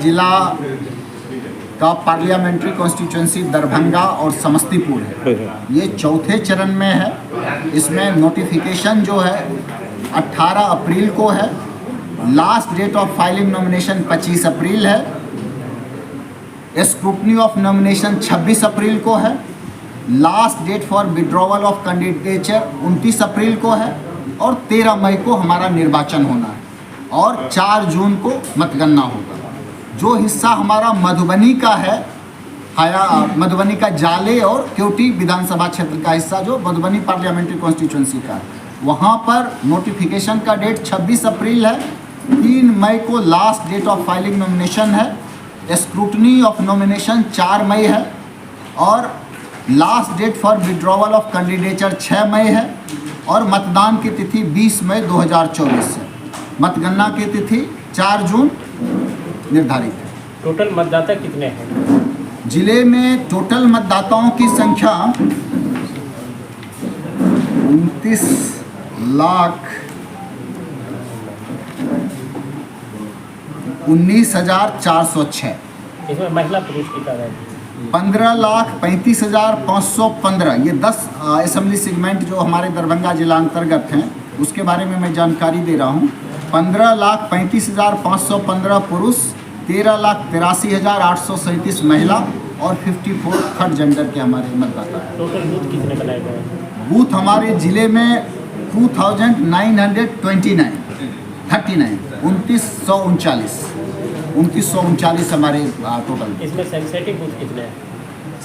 जिला का parliamentary constituency Darbhanga और समस्तीपुर है। ये चौथे चरण में है। इसमें नोटिफिकेशन जो है 18 अप्रैल को है। Last date of filing nomination 25 April है। स्क्रूटनी ऑफ नॉमिनेशन 26 अप्रैल को है। Last date for withdrawal of candidature 29 April को है और 13 मई को हमारा निर्वाचन होना है और 4 जून को मतगणना होगा। जो हिस्सा हमारा मधुबनी का है, मधुबनी का जाले और क्योटी विधानसभा क्षेत्र का हिस्सा जो मधुबनी पार्लियामेंट्री कॉन्स्टिट्यूंसी का है, वहाँ पर नोटिफिकेशन का डेट 26 अप्रैल है। 3 मई को last date of filing nomination है। स्क्रूटनी ऑफ नॉमिनेशन 4 मई है और last date for withdrawal of candidature 6 मई है और मतदान की तिथि 20 मई 2024 है। मतगणना की तिथि 4 जून निर्धारित है। टोटल मतदाता कितने हैं? जिले में टोटल मतदाताओं की संख्या 29,19,406। इसमें महिला पुरुष की तादाद 15,35,515। ये 10 असेंबली सेगमेंट जो हमारे दरभंगा जिला अंतर्गत हैं उसके बारे में मैं जानकारी दे रहा हूँ। 15,35,515 पुरुष, 13,83,837 महिला और 54 थर्ड जेंडर के हमारे मतदाता हैं। टोटल बूथ कितने बनाए गए हैं? बूथ हमारे ज़िले में 2,939 2939 हमारे टोटल। इसमें सेंसिटिव बूथ कितने हैं?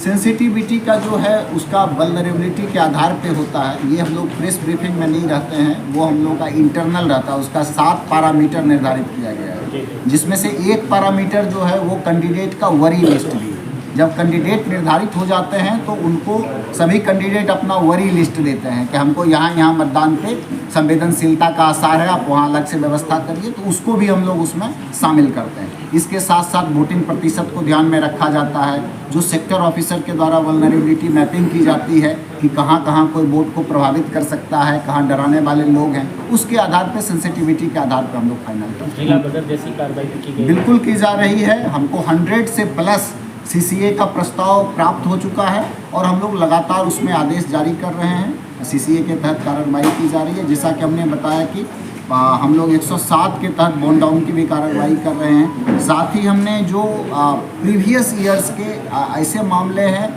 सेंसिटिविटी का जो है उसका वल्नरेबिलिटी के आधार पे होता है। ये हम लोग प्रेस ब्रीफिंग में नहीं रहते हैं, वो हम लोग का इंटरनल रहता है। उसका 7 पैरामीटर निर्धारित किया गया है, जिसमें से एक पैरामीटर जो है वो कैंडिडेट का वरी लिस्ट भी है। जब कैंडिडेट निर्धारित हो जाते हैं तो उनको सभी कैंडिडेट अपना वरी लिस्ट देते हैं कि हमको यहाँ मतदान पे संवेदनशीलता का आसार है, आप वहाँ अलग से व्यवस्था करिए, तो उसको भी हम लोग उसमें शामिल करते हैं। इसके साथ साथ वोटिंग प्रतिशत को ध्यान में रखा जाता है। जो सेक्टर ऑफिसर के द्वारा वल्नरेबिलिटी मैपिंग की जाती है कि कहाँ कहाँ कोई वोट को प्रभावित कर सकता है, कहाँ डराने वाले लोग हैं, उसके आधार पर सेंसिटिविटी के आधार पर हम लोग फाइनल करते हैं। जिला बदर जैसी कार्रवाई की गई? बिल्कुल की जा रही है। हमको 100 से प्लस CCA का प्रस्ताव प्राप्त हो चुका है और हम लोग लगातार उसमें आदेश जारी कर रहे हैं। CCA के तहत कार्रवाई की जा रही है। जैसा कि हमने बताया कि हम लोग 107 के तहत बॉन्ड डाउन की भी कार्रवाई कर रहे हैं। साथ ही हमने जो प्रीवियस ईयर्स के ऐसे मामले हैं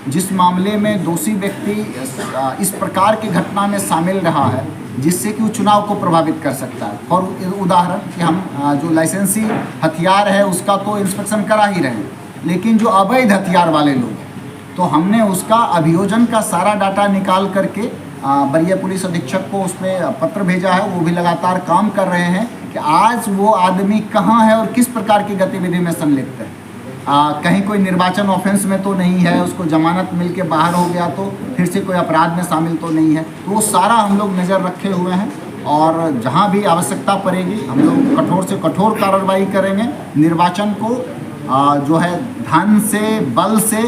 जिस मामले में दोषी व्यक्ति इस प्रकार की घटना में शामिल रहा है जिससे कि वो चुनाव को प्रभावित कर सकता है। और उदाहरण कि हम जो लाइसेंसी हथियार है उसका तो इंस्पेक्शन करा ही रहे हैं, लेकिन जो अवैध हथियार वाले लोग हैं तो हमने उसका अभियोजन का सारा डाटा निकाल करके वरीय पुलिस अधीक्षक को उसमें पत्र भेजा है। वो भी लगातार काम कर रहे हैं कि आज वो आदमी कहाँ है और किस प्रकार की गतिविधि में संलिप्त है। कहीं कोई निर्वाचन ऑफेंस में तो नहीं है, उसको जमानत मिल के बाहर हो गया तो फिर से कोई अपराध में शामिल तो नहीं है। तो वो सारा हम लोग नज़र रखे हुए हैं और जहाँ भी आवश्यकता पड़ेगी हम लोग कठोर से कठोर कार्रवाई करेंगे। निर्वाचन को जो है धन से, बल से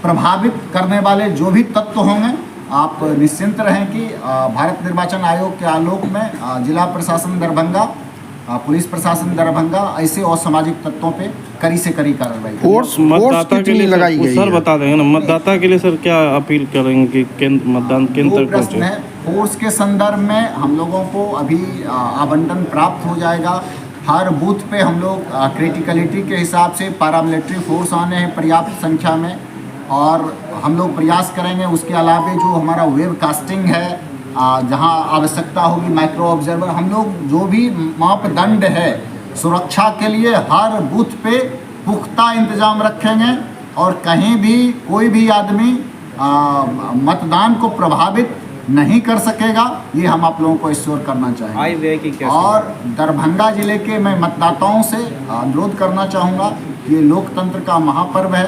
प्रभावित करने वाले जो भी तत्व होंगे, आप निश्चिंत रहें कि भारत निर्वाचन आयोग के आलोक में जिला प्रशासन दरभंगा, पुलिस प्रशासन दरभंगा ऐसे असामाजिक तत्वों पे कड़ी से कड़ी कार्रवाई। फोर्स मतदाता के लिए लगाई गई सर, बता देंगे ना मतदाता के लिए सर क्या अपील करेंगे कि मतदान केंद्र तक पहुंचे? फोर्स के संदर्भ में हम लोगों को अभी आवंटन प्राप्त हो जाएगा। हर बूथ पे हम लोग क्रिटिकलिटी के हिसाब से पैरामिलिट्री फोर्स आने हैं पर्याप्त संख्या में और हम लोग प्रयास करेंगे। उसके अलावा जो हमारा वेब कास्टिंग है, जहां आवश्यकता होगी माइक्रो ऑब्जर्वर, हम लोग जो भी मापदंड है सुरक्षा के लिए हर बूथ पे पुख्ता इंतजाम रखेंगे और कहीं भी कोई भी आदमी मतदान को प्रभावित नहीं कर सकेगा, ये हम आप लोगों को एश्योर करना चाहेंगे। और दरभंगा जिले के मैं मतदाताओं से अनुरोध करना चाहूँगा कि ये लोकतंत्र का महापर्व है।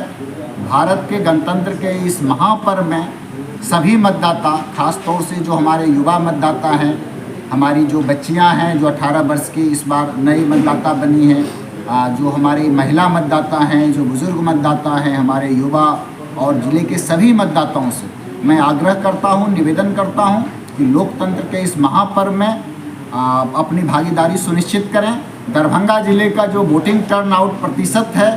भारत के गणतंत्र के इस महापर्व में सभी मतदाता, खास तौर से जो हमारे युवा मतदाता हैं, हमारी जो बच्चियां हैं जो 18 वर्ष की इस बार नई मतदाता बनी हैं, जो हमारी महिला मतदाता हैं, जो बुज़ुर्ग मतदाता हैं, हमारे युवा और ज़िले के सभी मतदाताओं से मैं आग्रह करता हूं, निवेदन करता हूं कि लोकतंत्र के इस महापर्व में अपनी भागीदारी सुनिश्चित करें दरभंगा ज़िले का जो वोटिंग टर्नआउट प्रतिशत है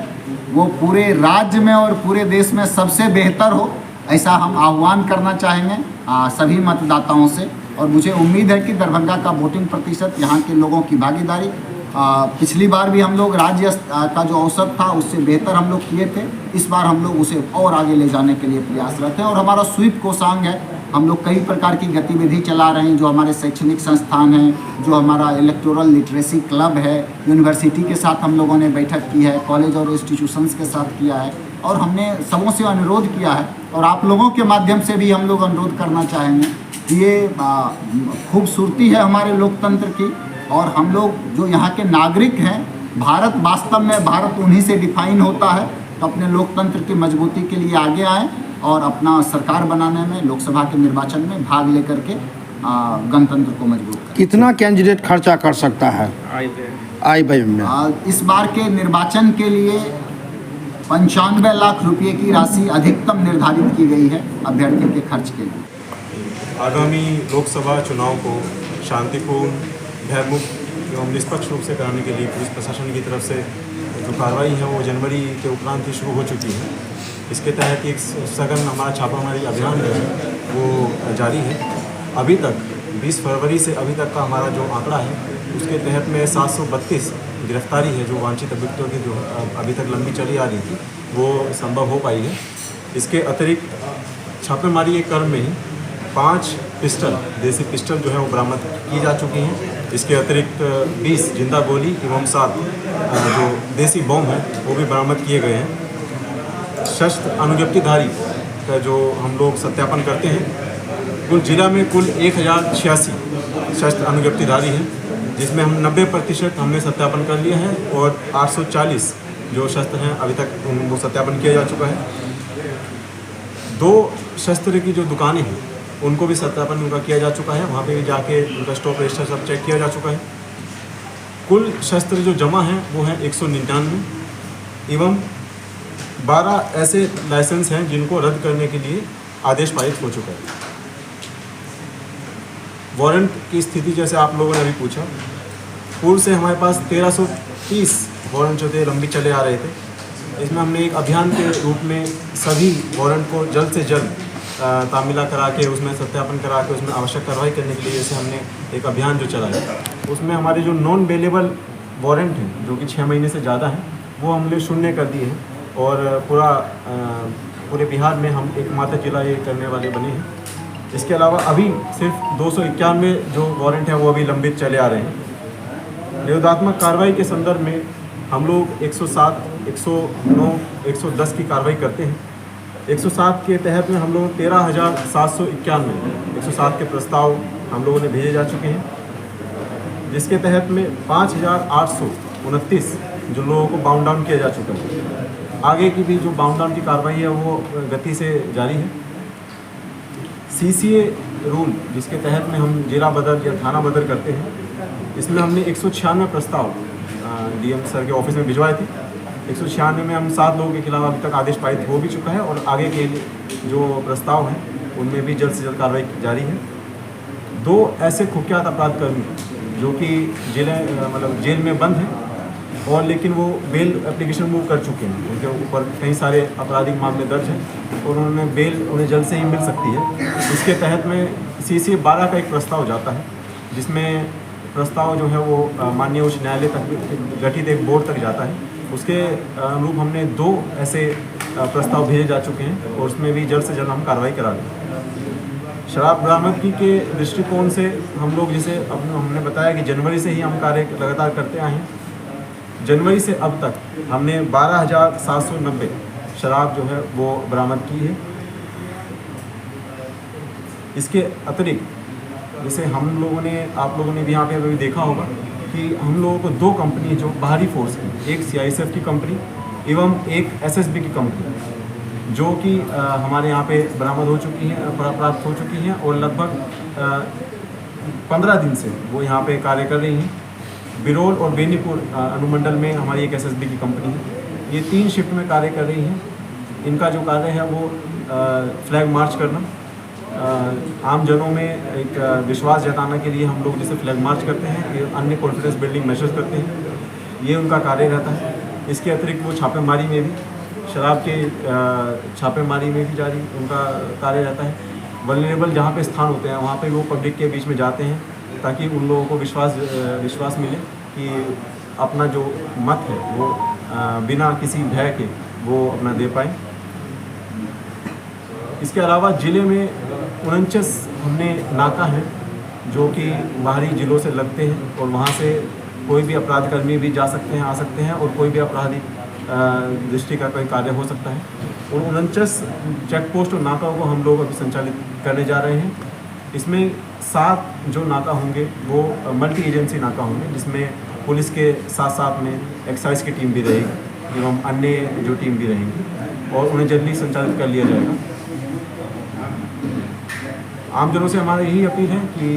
वो पूरे राज्य में और पूरे देश में सबसे बेहतर हो, ऐसा हम आह्वान करना चाहेंगे सभी मतदाताओं से। और मुझे उम्मीद है कि दरभंगा का वोटिंग प्रतिशत, यहाँ के लोगों की भागीदारी, पिछली बार भी हम लोग राज्य का जो औसत था उससे बेहतर हम लोग किए थे। इस बार हम लोग उसे और आगे ले जाने के लिए प्रयासरत हैं। और हमारा स्वीप कोषांग है, हम लोग कई प्रकार की गतिविधि चला रहे हैं। जो हमारे शैक्षणिक संस्थान हैं, जो हमारा इलेक्टोरल लिटरेसी क्लब है, यूनिवर्सिटी के साथ हम लोगों ने बैठक की है, कॉलेज और इंस्टीट्यूशंस के साथ किया है। और हमने सबों से अनुरोध किया है और आप लोगों के माध्यम से भी हम लोग अनुरोध करना चाहेंगे कि ये खूबसूरती है हमारे लोकतंत्र की। और हम लोग जो यहाँ के नागरिक हैं, भारत वास्तव में भारत उन्हीं से डिफाइन होता है। तो अपने लोकतंत्र की मजबूती के लिए आगे आएँ और अपना सरकार बनाने में, लोकसभा के निर्वाचन में भाग लेकर के गणतंत्र को मजबूत करें। कितना कैंडिडेट खर्चा कर सकता है आई में? इस बार के निर्वाचन के लिए 95 लाख रुपये की राशि अधिकतम निर्धारित की गई है अभ्यर्थी के खर्च के लिए। आगामी लोकसभा चुनाव को शांतिपूर्ण, भयमुक्त एवं निष्पक्ष रूप से कराने के लिए पुलिस प्रशासन की तरफ से जो कार्रवाई है वो जनवरी के उपरांत ही शुरू हो चुकी है। इसके तहत एक सघन हमारा छापामारी अभियान है वो जारी है। अभी तक 20 फरवरी से अभी तक का हमारा जो आंकड़ा है उसके तहत में 732 गिरफ्तारी है जो वांछित अभियुक्तों की जो अभी तक लंबी चली आ रही थी वो संभव हो पाई है। इसके अतिरिक्त छापेमारी के क्रम में ही 5 पिस्टल, देसी पिस्टल जो है वो बरामद की जा चुकी हैं। इसके अतिरिक्त 20 जिंदा गोली एवं 7 जो देसी बम है वो भी बरामद किए गए हैं। शस्त्र अनुज्ञप्तिधारी का जो हम लोग सत्यापन करते हैं, कुल जिला में कुल 1086 शस्त्र अनुज्ञप्तिधारी हैं, जिसमें हम 90% हमने सत्यापन कर लिया है और 840 जो शस्त्र हैं अभी तक उनको सत्यापन किया जा चुका है। 2 शस्त्र की जो दुकानें हैं उनको भी सत्यापन उनका किया जा चुका है, वहाँ पे भी जाके उनका स्टॉक रजिस्टर सब चेक किया जा चुका है। कुल शस्त्र जो जमा हैं वो हैं 199 एवं 12 ऐसे लाइसेंस हैं जिनको रद्द करने के लिए आदेश पारित हो चुका है। वारंट की स्थिति जैसे आप लोगों ने अभी पूछा, पूर्व से हमारे पास 1330 वारंट जो थे लंबी चले आ रहे थे। इसमें हमने एक अभियान के रूप में सभी वारंट को जल्द से जल्द तामीला करा के उसमें सत्यापन करा के उसमें आवश्यक कार्रवाई करने के लिए जैसे हमने एक अभियान जो चलाया, उसमें हमारे जो नॉन बेलेबल वारंट हैं जो कि 6 महीने से ज़्यादा हैं वो हमने शून्य कर दिए हैं। और पूरे बिहार में हम एकमात्र जिला ये करने वाले बने हैं। इसके अलावा अभी सिर्फ 291 जो वारंट हैं वो अभी लंबित चले आ रहे हैं। निरोधात्मक कार्रवाई के संदर्भ में हम लोग 107, 109, 110 की कार्रवाई करते हैं। 107 के तहत में हम लोग 13,791 107 के प्रस्ताव हम लोगों ने भेजे जा चुके हैं, जिसके तहत में 5,829 जो लोगों को बाउंड डाउन किया जा चुका है। आगे की भी जो बाउंड डाउन की कार्रवाई है वो गति से जारी है। CCA रूल जिसके तहत में हम जिला बदर या थाना बदर करते हैं, इसमें हमने 196 प्रस्ताव DM सर के ऑफिस में भिजवाए थे। 196 में हम 7 लोगों के खिलाफ अभी तक आदेश पारित हो भी चुका है और आगे के जो प्रस्ताव हैं उनमें भी जल्द से जल्द कार्रवाई जारी है। 2 ऐसे कुख्यात अपराधकर्मी जो कि जेल में बंद हैं और लेकिन वो बेल एप्लीकेशन मूव कर चुके हैं, उनके ऊपर कई सारे आपराधिक मामले दर्ज हैं और उन्होंने बेल उन्हें जल्द से ही मिल सकती है। इसके तहत में CCA 12 का एक प्रस्ताव जाता है, जिसमें प्रस्ताव जो है वो माननीय उच्च न्यायालय तक गठित एक बोर्ड तक जाता है। उसके अनुरूप हमने 2 ऐसे प्रस्ताव भेजे जा चुके हैं और उसमें भी जल्द से जल्द हम कार्रवाई करा दें। शराब बरामदगी के दृष्टिकोण से हम लोग जैसे अब हमने बताया कि जनवरी से ही हम कार्य लगातार करते आए हैं। जनवरी से अब तक हमने 12,790 शराब जो है वो बरामद की है। इसके अतिरिक्त जैसे हम लोगों ने, आप लोगों ने भी यहाँ पे अभी देखा होगा कि हम लोगों को 2 कंपनी जो बाहरी फोर्स की, एक CISF की कंपनी एवं एक SSB की कंपनी जो कि हमारे यहाँ पे बरामद हो चुकी हैं, प्राप्त हो चुकी हैं और लगभग 15 दिन से वो यहाँ पे कार्य कर रही हैं। बिरोल और बेनीपुर अनुमंडल में हमारी एक SSB की कंपनी है, ये 3 शिफ्ट में कार्य कर रही हैं। इनका जो कार्य है वो फ्लैग मार्च करना, आम जनों में एक विश्वास जताने के लिए हम लोग जैसे फ्लैग मार्च करते हैं, अन्य कॉन्फिडेंस बिल्डिंग मेजर्स करते हैं। ये उनका कार्य रहता है। इसके अतिरिक्त वो छापेमारी में भी शराब के छापेमारी में भी जारी उनका कार्य रहता है। वल्नरेबल जहाँ पे स्थान होते हैं वहाँ पे वो पब्लिक के बीच में जाते हैं ताकि उन लोगों को विश्वास मिले कि अपना जो मत है वो बिना किसी भय के वो अपना दे पाए। इसके अलावा ज़िले में 49 हमने नाका हैं जो कि बाहरी ज़िलों से लगते हैं और वहाँ से कोई भी अपराध कर्मी भी जा सकते हैं, आ सकते हैं और कोई भी आपराधिक दृष्टि का कोई कार्य हो सकता है। और 49 चेक पोस्ट और नाकाओं को हम लोग अभी संचालित करने जा रहे हैं। इसमें 7 जो नाका होंगे वो मल्टी एजेंसी नाका होंगे, जिसमें पुलिस के साथ साथ में एक्साइज की टीम भी रहेगी एवं अन्य जो टीम भी रहेंगी और उन्हें जल्दी संचालित कर लिया जाएगा। आमजनों से हमारी यही अपील है कि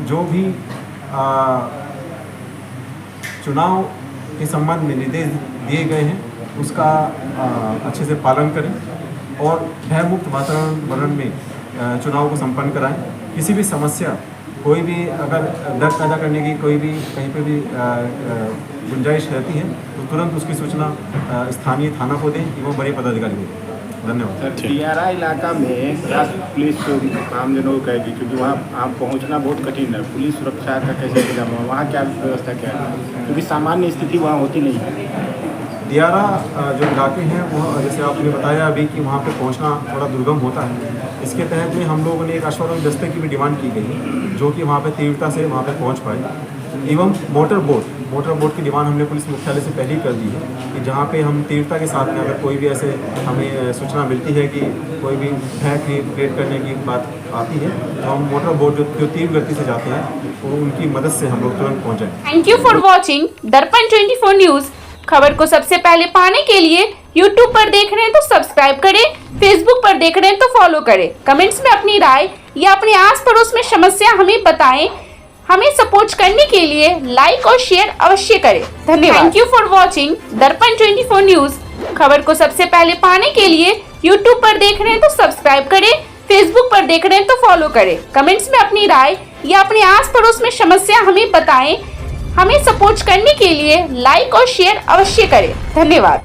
जो भी चुनाव के संबंध में निर्देश दिए गए हैं उसका अच्छे से पालन करें और भयमुक्त वातावरण में चुनाव को संपन्न कराएं। किसी भी समस्या कोई भी अगर डर पैदा करने की कोई भी कहीं पे भी गुंजाइश रहती है तो तुरंत उसकी सूचना स्थानीय थाना को दें एवं बड़े पदाधिकारी को दें। धन्यवाद। दियारा इलाका में क्या पुलिस आमजनों को कहेगी, क्योंकि वहाँ आप पहुँचना बहुत कठिन है, पुलिस सुरक्षा का कैसे इंतजाम है, वहाँ क्या व्यवस्था क्या है, क्योंकि सामान्य स्थिति वहाँ होती नहीं है। दियारा जो इलाके हैं वो जैसे आपने बताया अभी कि वहाँ पे पहुँचना थोड़ा दुर्गम होता है। इसके तहत में हम लोगों ने एक अश्वारोहण दस्ते की भी डिमांड की गई जो कि वहाँ पे तीव्रता से वहाँ पे पहुँच पाए एवं मोटर बोट की डिमांड हमने पुलिस मुख्यालय से पहले ही कर दी है कि जहाँ पे हम तीव्रता के साथ में अगर कोई भी ऐसे हमें सूचना मिलती है कि कोई भी भय क्रिएट करने की बात आती है तो हम मोटर बोट जो तीव्र गति से जाते हैं वो उनकी मदद से हम लोग तुरंत पहुँचाएँ। थैंक यू फॉर वॉचिंग दर्पण 24 न्यूज। खबर को सबसे पहले पाने के लिए YouTube पर देख रहे हैं तो सब्सक्राइब करें, Facebook पर देख रहे हैं तो फॉलो करें। कमेंट्स में अपनी राय या अपने आस पड़ोस में समस्या हमें बताएं। हमें सपोर्ट करने के लिए लाइक और शेयर अवश्य करें। धन्यवाद। थैंक यू फॉर वॉचिंग दर्पण 24 न्यूज। खबर को सबसे पहले पाने के लिए YouTube पर देख रहे हैं तो सब्सक्राइब करें, Facebook पर देख रहे हैं तो फॉलो करें। कमेंट्स में अपनी राय या अपने आस पड़ोस में समस्या हमें बताएं। हमें सपोर्ट करने के लिए लाइक और शेयर अवश्य करें। धन्यवाद।